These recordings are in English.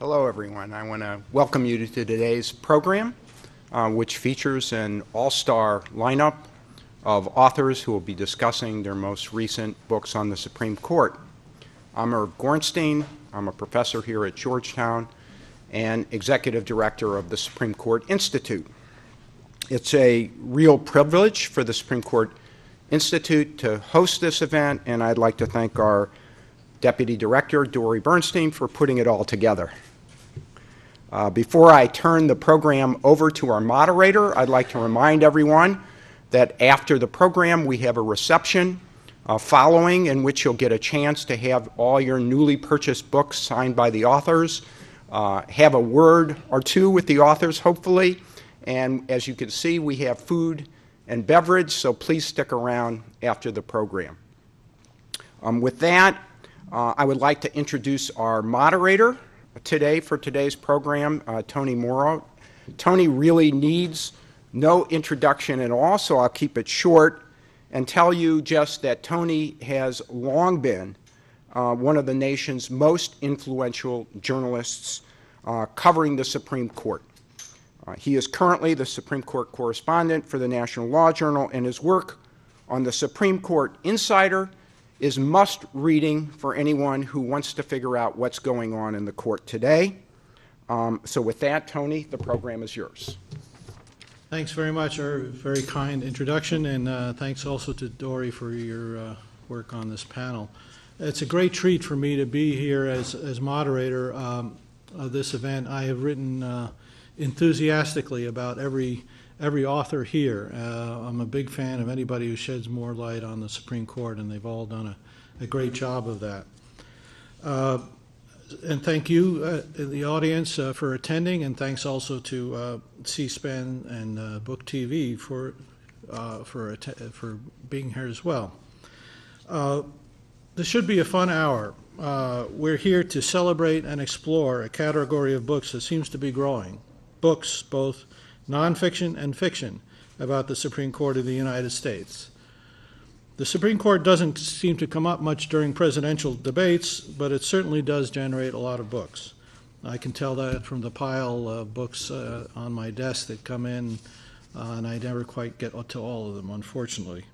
Hello, everyone. I want to welcome you to today's program, which features an all-star lineup of authors who will be discussing their most recent books on the Supreme Court. I'm Irv Gornstein. I'm a professor here at Georgetown and executive director of the Supreme Court Institute. It's a real privilege for the Supreme Court Institute to host this event, and I'd like to thank our Deputy Director, Dory Bernstein, for putting it all together. Before I turn the program over to our moderator, I'd like to remind everyone that after the program we have a reception following, in which you'll get a chance to have all your newly purchased books signed by the authors, have a word or two with the authors, hopefully, and as you can see, we have food and beverage, so please stick around after the program. With that, I would like to introduce our moderator today for today's program, Tony Mauro. Tony really needs no introduction at all, so I'll keep it short and tell you just that Tony has long been one of the nation's most influential journalists covering the Supreme Court. He is currently the Supreme Court correspondent for the National Law Journal, and his work on the Supreme Court Insider is must-reading for anyone who wants to figure out what's going on in the court today. So with that, Tony, the program is yours. Thanks very much, Irv. Very kind introduction, and thanks also to Dory for your work on this panel. It's a great treat for me to be here as moderator of this event. I have written enthusiastically about every author here. I'm a big fan of anybody who sheds more light on the Supreme Court, and they've all done a great job of that. And thank you, the audience, for attending, and thanks also to C-SPAN and BooKTV for being here as well. This should be a fun hour. We're here to celebrate and explore a category of books that seems to be growing. Books, both nonfiction and fiction, about the Supreme Court of the United States. The Supreme Court doesn't seem to come up much during presidential debates, but it certainly does generate a lot of books. I can tell that from the pile of books on my desk that come in, and I never quite get to all of them, unfortunately.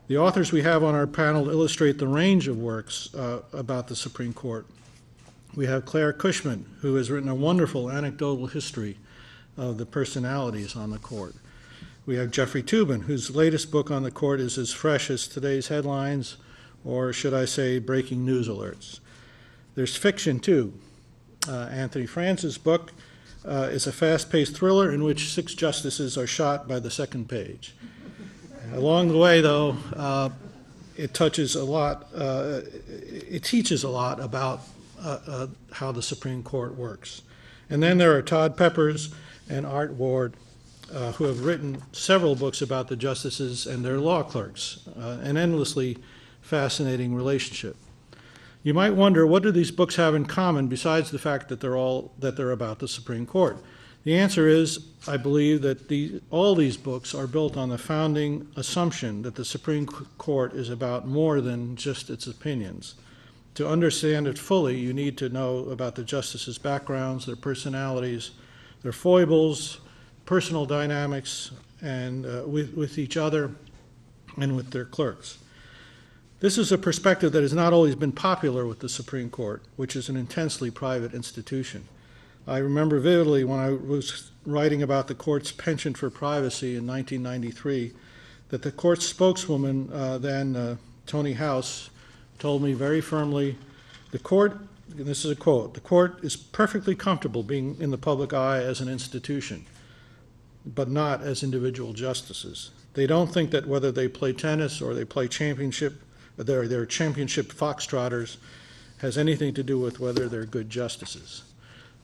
The authors we have on our panel illustrate the range of works about the Supreme Court. We have Clare Cushman, who has written a wonderful anecdotal history of the personalities on the court. We have Jeffery Toobin, whose latest book on the court is as fresh as today's headlines, or should I say breaking news alerts. There's fiction too. Anthony Franze's book is a fast-paced thriller in which 6 justices are shot by the second page. Along the way, though, it teaches a lot about how the Supreme Court works. And then there are Todd Peppers and Art Ward, who have written several books about the justices and their law clerks, an endlessly fascinating relationship. You might wonder, what do these books have in common besides the fact that they're about the Supreme Court? The answer is, I believe, that all these books are built on the founding assumption that the Supreme Court is about more than just its opinions. To understand it fully, you need to know about the justices' backgrounds, their personalities, their foibles, personal dynamics, and with each other and with their clerks. This is a perspective that has not always been popular with the Supreme Court, which is an intensely private institution. I remember vividly when I was writing about the court's penchant for privacy in 1993, that the court's spokeswoman then, Tony House, told me very firmly, the court, and this is a quote, the court is perfectly comfortable being in the public eye as an institution, but not as individual justices. They don't think that whether they play tennis or they play championship, they're championship foxtrotters, has anything to do with whether they're good justices.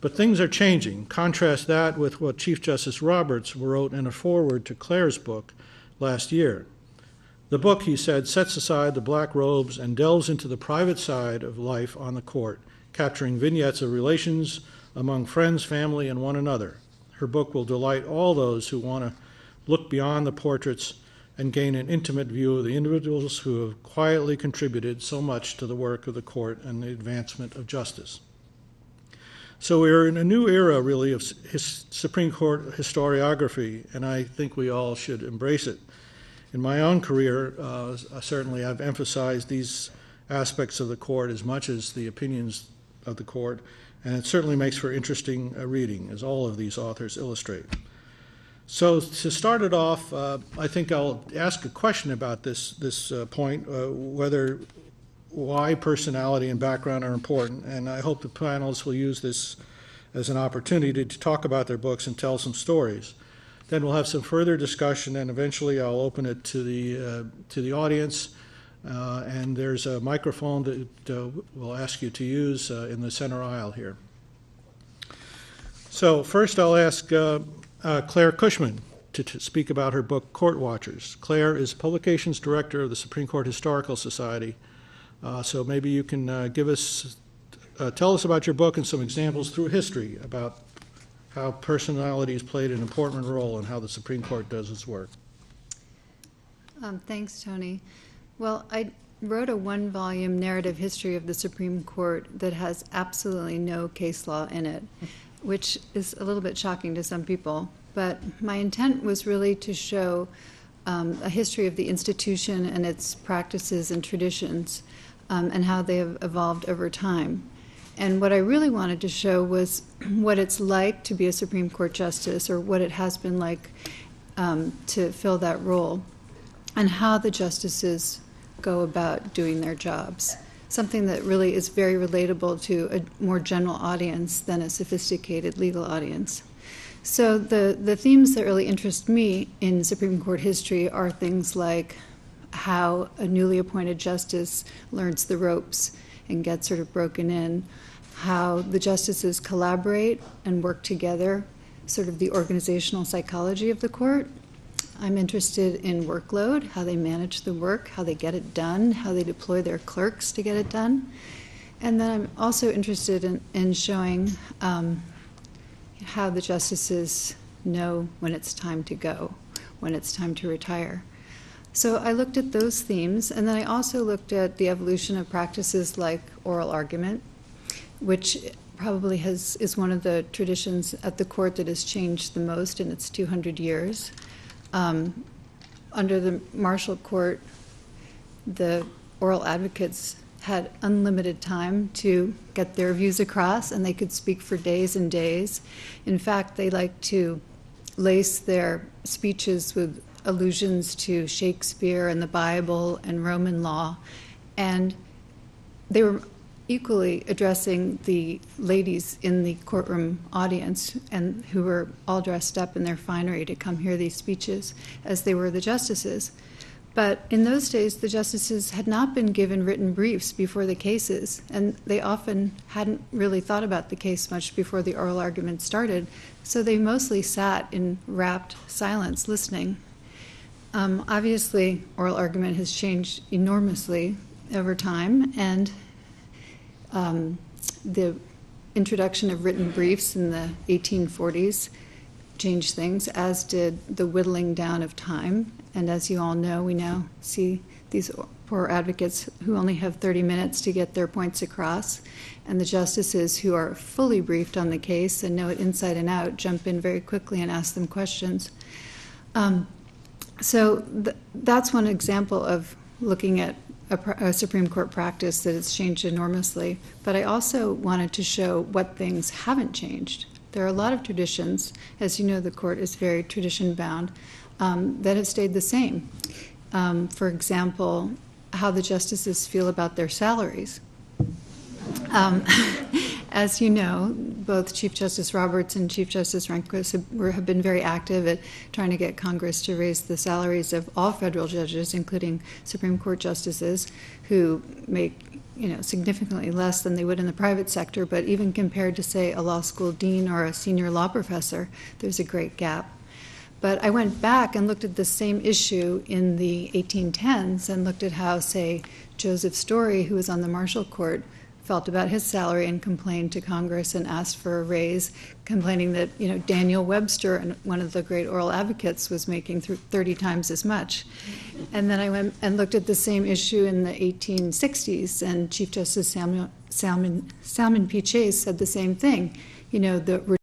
But things are changing. Contrast that with what Chief Justice Roberts wrote in a foreword to Clare's book last year. The book, he said, sets aside the black robes and delves into the private side of life on the court, capturing vignettes of relations among friends, family, and one another. Her book will delight all those who want to look beyond the portraits and gain an intimate view of the individuals who have quietly contributed so much to the work of the court and the advancement of justice. So we're in a new era, really, of Supreme Court historiography, and I think we all should embrace it. In my own career, certainly I've emphasized these aspects of the court as much as the opinions of the court, and it certainly makes for interesting reading, as all of these authors illustrate. So to start it off, I think I'll ask a question about this point, why personality and background are important, and I hope the panelists will use this as an opportunity to talk about their books and tell some stories. Then we'll have some further discussion, and eventually I'll open it to the audience, and there's a microphone that we'll ask you to use in the center aisle here. So first I'll ask Clare Cushman to speak about her book, Courtwatchers. Clare is Publications Director of the Supreme Court Historical Society. So maybe you can tell us about your book and some examples through history about how personalities played an important role in how the Supreme Court does its work. Thanks, Tony. Well, I wrote a one-volume narrative history of the Supreme Court that has absolutely no case law in it, which is a little bit shocking to some people. But my intent was really to show a history of the institution and its practices and traditions, and how they have evolved over time. And what I really wanted to show was what it's like to be a Supreme Court justice, or what it has been like to fill that role, and how the justices go about doing their jobs. Something that really is very relatable to a more general audience than a sophisticated legal audience. So the themes that really interest me in Supreme Court history are things like how a newly appointed justice learns the ropes and gets sort of broken in, how the justices collaborate and work together, sort of the organizational psychology of the court. I'm interested in workload, how they manage the work, how they get it done, how they deploy their clerks to get it done. And then I'm also interested in showing how the justices know when it's time to go, when it's time to retire. So I looked at those themes, and then I also looked at the evolution of practices like oral argument, which probably is one of the traditions at the court that has changed the most in its 200 years. Under the Marshall Court, the oral advocates had unlimited time to get their views across, and they could speak for days and days. In fact, they liked to lace their speeches with allusions to Shakespeare and the Bible and Roman law, and they were equally addressing the ladies in the courtroom audience, and who were all dressed up in their finery to come hear these speeches, as they were the justices. But in those days, the justices had not been given written briefs before the cases, and they often hadn't really thought about the case much before the oral argument started, so they mostly sat in rapt silence listening. Obviously, oral argument has changed enormously over time, and the introduction of written briefs in the 1840s changed things, as did the whittling down of time. And as you all know, we now see these poor advocates who only have 30 minutes to get their points across, and the justices who are fully briefed on the case and know it inside and out jump in very quickly and ask them questions. So that's one example of looking at a Supreme Court practice that has changed enormously. But I also wanted to show what things haven't changed. There are a lot of traditions. As you know, the court is very tradition-bound, that have stayed the same. For example, how the justices feel about their salaries. As you know, both Chief Justice Roberts and Chief Justice Rehnquist have been very active at trying to get Congress to raise the salaries of all federal judges, including Supreme Court justices, who make significantly less than they would in the private sector. But even compared to, say, a law school dean or a senior law professor, there's a great gap. But I went back and looked at the same issue in the 1810s and looked at how, say, Joseph Story, who was on the Marshall Court, felt about his salary and complained to Congress and asked for a raise, complaining that, you know, Daniel Webster, one of the great oral advocates, was making 30 times as much. And then I went and looked at the same issue in the 1860s, and Chief Justice Salmon P. Chase said the same thing. You know, the